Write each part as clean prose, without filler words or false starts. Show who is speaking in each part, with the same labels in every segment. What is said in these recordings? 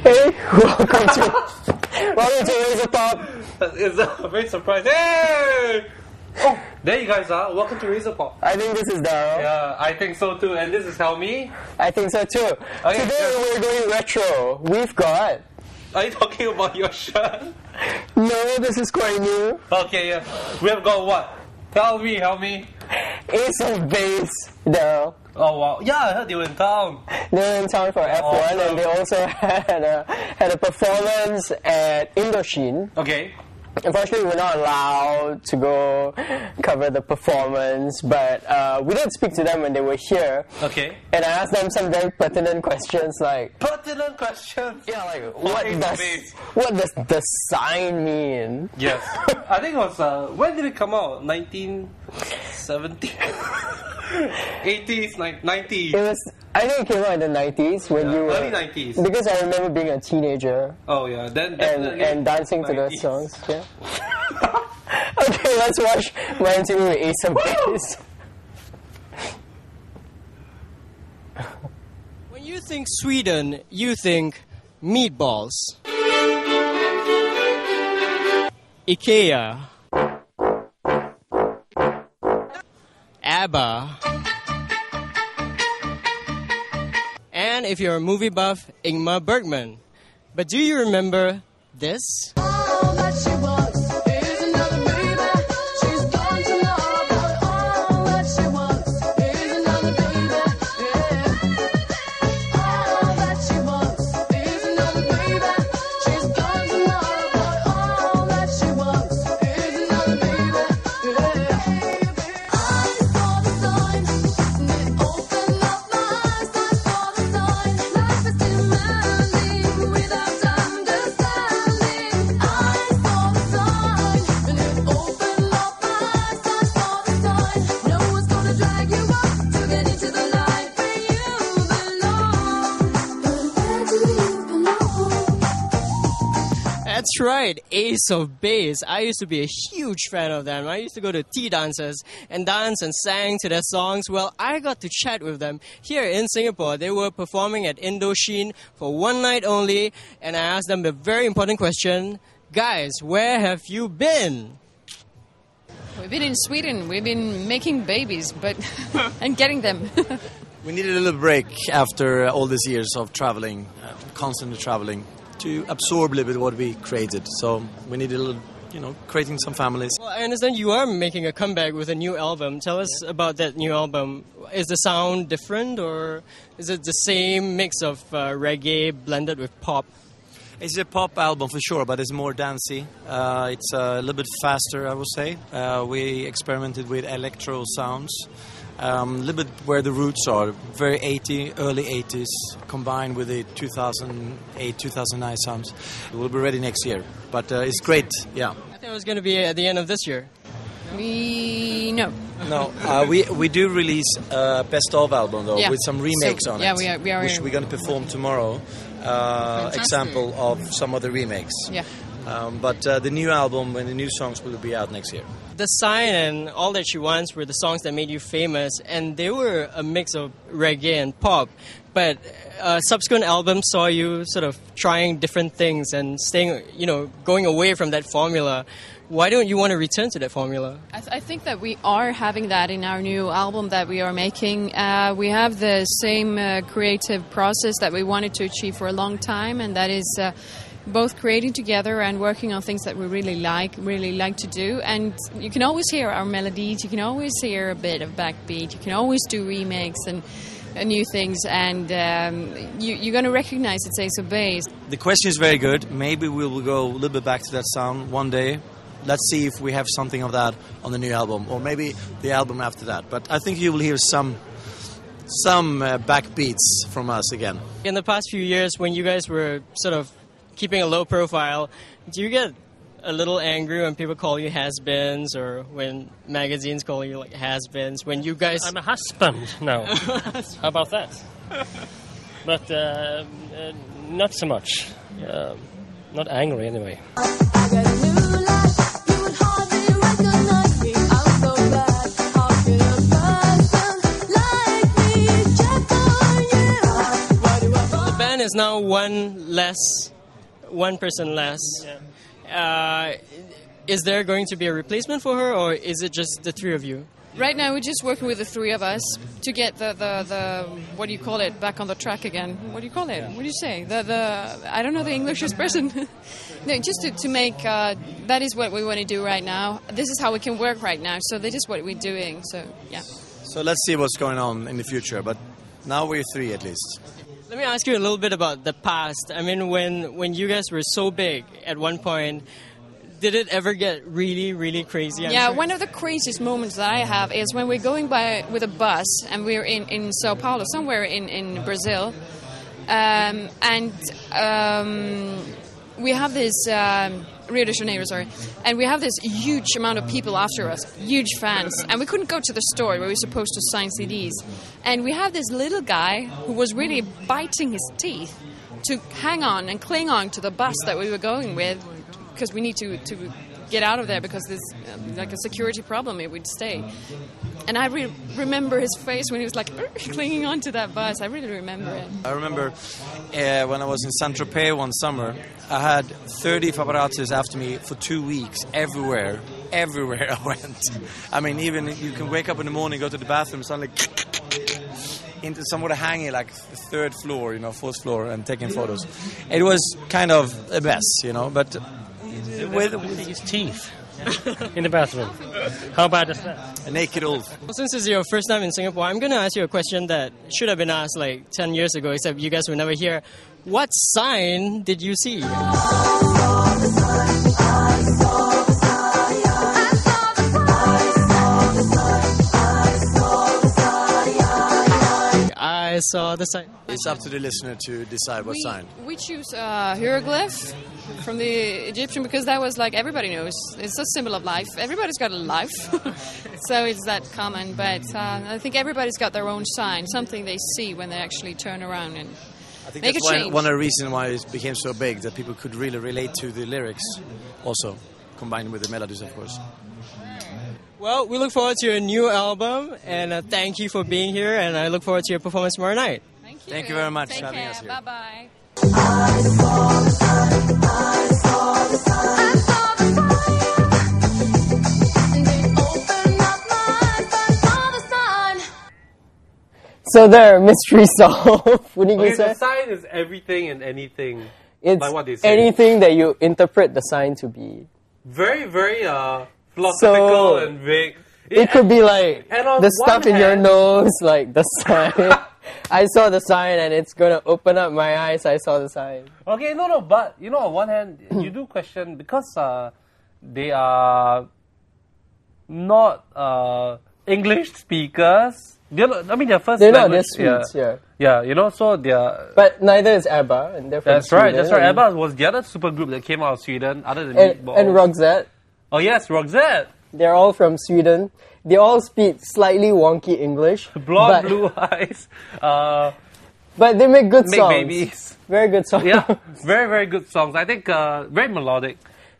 Speaker 1: Hey, welcome to Razor Pop.
Speaker 2: It's a great surprise. Hey! Oh, there you guys are. Welcome to Razor Pop.
Speaker 1: I think this is Daryl.
Speaker 2: Yeah, I think so too. And this is Helmi.
Speaker 1: I think so too.
Speaker 2: Okay,
Speaker 1: Today we're going retro. We've got...
Speaker 2: Are you talking about your shirt?
Speaker 1: No, this is quite new.
Speaker 2: Okay, yeah. We have got what? Help me.
Speaker 1: Ace of Base, Daryl.
Speaker 2: Oh wow. Yeah, I heard you were in town.
Speaker 1: They were in town for F1
Speaker 2: Awesome.
Speaker 1: and they also had a performance at Indochine.
Speaker 2: Okay.
Speaker 1: Unfortunately, we're not allowed to go cover the performance, but we did speak to them when they were here.
Speaker 2: Okay.
Speaker 1: And I asked them some very pertinent questions like...
Speaker 2: Pertinent questions?
Speaker 1: Yeah, like,
Speaker 2: Ace of Base.
Speaker 1: what does the sign mean?
Speaker 2: Yes. I think it was, when did it come out? 1970? 80s, 90s?
Speaker 1: It was... I think it came out in the 90s when you were...
Speaker 2: Early 90s.
Speaker 1: Because I remember being a teenager.
Speaker 2: Oh yeah, then
Speaker 1: And dancing
Speaker 2: 90s.
Speaker 1: to those songs, yeah. Okay, let's watch my interview with Ace of Base.
Speaker 3: When you think Sweden, you think meatballs. IKEA. ABBA. And if you're a movie buff, Ingmar Bergman. But do you remember this?
Speaker 4: All that she wants is another baby. She's gone to love, but all that she wants is another baby. Yeah. All that she wants is another baby. She's gone to love, but all that she wants is another baby. Yeah. I saw the sign, and it opened up my eyes. I saw the sign, life is demanding without understanding. I saw the sign, and it opened up my eyes. I saw the sign, no one's gonna drag you up to get into the life where you belong. But where do you belong?
Speaker 3: That's right, Ace of Base. I used to be a huge fan of them. I used to go to tea dances and dance and sang to their songs. Well, I got to chat with them here in Singapore. They were performing at Indochine for one night only, and I asked them a very important question. Guys, where have you been?
Speaker 5: We've been in Sweden. We've been making babies, but and getting them.
Speaker 6: We needed a little break after all these years of traveling, constantly traveling, to absorb a little bit what we created. So we needed a little, creating some families.
Speaker 3: Well, I understand you are making a comeback with a new album. Tell us about that new album. Is the sound different, or is it the same mix of reggae blended with pop?
Speaker 6: It's a pop album for sure, but it's more dancey. It's a little bit faster, I would say. We experimented with electro sounds. A little bit where the roots are, very early 80s, combined with the 2008, 2009 sounds. It will be ready next year, but it's great, yeah.
Speaker 3: I thought it was going to be at the end of this year.
Speaker 5: No.
Speaker 6: No, we do release a best of album though,
Speaker 5: Yeah.
Speaker 6: with some remakes on it,
Speaker 5: we are
Speaker 6: which we're going to perform tomorrow. Example of some of the remakes.
Speaker 5: Yeah.
Speaker 6: But the new album and the new songs will be out next year.
Speaker 3: The Sign and All That She Wants were the songs that made you famous, and they were a mix of reggae and pop. But subsequent albums saw you sort of trying different things and staying, going away from that formula. Why don't you want to return to that formula?
Speaker 5: I think that we are having that in our new album that we are making. We have the same creative process that we wanted to achieve for a long time, and that is both creating together and working on things that we really like to do. And you can always hear our melodies, you can always hear a bit of backbeat, you can always do remakes and new things, and you're going to recognize it's Ace of Base.
Speaker 6: The question is very good. Maybe we will go a little bit back to that sound one day. Let's see if we have something of that on the new album, or maybe the album after that. But I think you will hear some backbeats from us again.
Speaker 3: In the past few years, when you guys were sort of keeping a low profile, do you get a little angry when people call you has-beens, or when magazines call you like has-beens? When you guys...
Speaker 7: I'm a husband now. How about that? But not so much. Not angry anyway.
Speaker 4: I got a new life, you would hardly recognize me. I'm so glad, how could a person like me check on you?
Speaker 3: The band is there's now one person less. Is there going to be a replacement for her, or is it just the three of you?
Speaker 5: Right now, we're just working with the three of us to get the what do you call it, back on the track again. What do you call it? What do you say? I don't know the English expression. No, just to make, that is what we want to do right now. This is how we can work right now, so this is what we're doing, so yeah.
Speaker 6: So let's see what's going on in the future, but now we're three at least.
Speaker 3: Let me ask you a little bit about the past. I mean, when you guys were so big at one point, did it ever get really, really crazy?
Speaker 5: Yeah, one of the craziest moments that I have is when we're going by with a bus and we're in Sao Paulo, somewhere in Brazil, and we have this Rio de Janeiro, sorry, and we have this huge amount of people after us, huge fans, and we couldn't go to the store where we were supposed to sign CDs, and we have this little guy who was really biting his teeth to hang on and cling on to the bus that we were going with, because we need to get out of there because there's like a security problem if we'd stay. And I remember his face when he was like clinging onto that bus. I really remember it.
Speaker 6: I remember when I was in Saint-Tropez one summer, I had 30 paparazzis after me for 2 weeks, everywhere I went. I mean, even you can wake up in the morning, go to the bathroom, suddenly into somewhere hanging like the third floor, fourth floor, and taking photos. It was kind of a mess, but with
Speaker 7: his teeth in the bathroom. How bad is that?
Speaker 6: a naked wolf.
Speaker 3: Well, since it's your first time in Singapore, I'm going to ask you a question that should have been asked like 10 years ago, except you guys were never here. What sign did you see? I saw the sign.
Speaker 6: It's up to the listener to decide what sign.
Speaker 5: We choose hieroglyph from the Egyptian because that was like everybody knows. It's a symbol of life. Everybody's got a life. So it's that common. But I think everybody's got their own sign, something they see when they actually turn around and
Speaker 6: I think
Speaker 5: make
Speaker 6: that's
Speaker 5: a change.
Speaker 6: one of the reasons why it became so big, that people could really relate to the lyrics also, combined with the melodies, of course.
Speaker 3: Well, we look forward to your new album, and thank you for being here, and I look forward to your performance tomorrow night.
Speaker 5: Thank you.
Speaker 6: Thank you very much
Speaker 5: Take
Speaker 6: for having
Speaker 5: care.
Speaker 6: us here.
Speaker 5: Bye-bye.
Speaker 1: So there, mystery solved. Wouldn't you
Speaker 2: Okay,
Speaker 1: say?
Speaker 2: the sign is everything and anything.
Speaker 1: It's
Speaker 2: like what they say.
Speaker 1: anything that you interpret the sign to be.
Speaker 2: Very, very philosophical and vague.
Speaker 1: It could be like
Speaker 2: and on
Speaker 1: the stuff
Speaker 2: one
Speaker 1: in your
Speaker 2: hand-
Speaker 1: nose, like the sign. I saw the sign and it's gonna open up my eyes. I saw the sign.
Speaker 2: Okay, no, but on one hand, you do question because they are not English speakers. They're their first
Speaker 1: They're not.
Speaker 2: language.
Speaker 1: They're Swedes. Yeah.
Speaker 2: Yeah, so they're.
Speaker 1: But neither is ABBA, and they're from
Speaker 2: That's right.
Speaker 1: Sweden,
Speaker 2: ABBA was the other super group that came out of Sweden, other than
Speaker 1: and
Speaker 2: Meatballs.
Speaker 1: Roxette.
Speaker 2: Oh yes, Roxette.
Speaker 1: They're all from Sweden. They all speak slightly wonky English.
Speaker 2: Blonde,
Speaker 1: but,
Speaker 2: blue eyes.
Speaker 1: But they make good
Speaker 2: Make
Speaker 1: songs.
Speaker 2: babies.
Speaker 1: Very good songs.
Speaker 2: Yeah, very, very good songs. I think very melodic.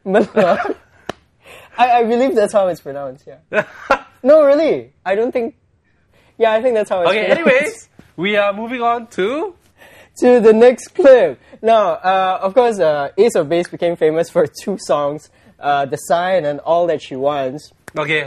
Speaker 1: I believe that's how it's pronounced, yeah. No, really. I don't think... Yeah, I think that's how it's
Speaker 2: Okay,
Speaker 1: pronounced.
Speaker 2: anyways, we are moving on to...
Speaker 1: To the next clip. Now, of course, Ace of Base became famous for two songs, The Sign and All That She Wants.
Speaker 2: Okay,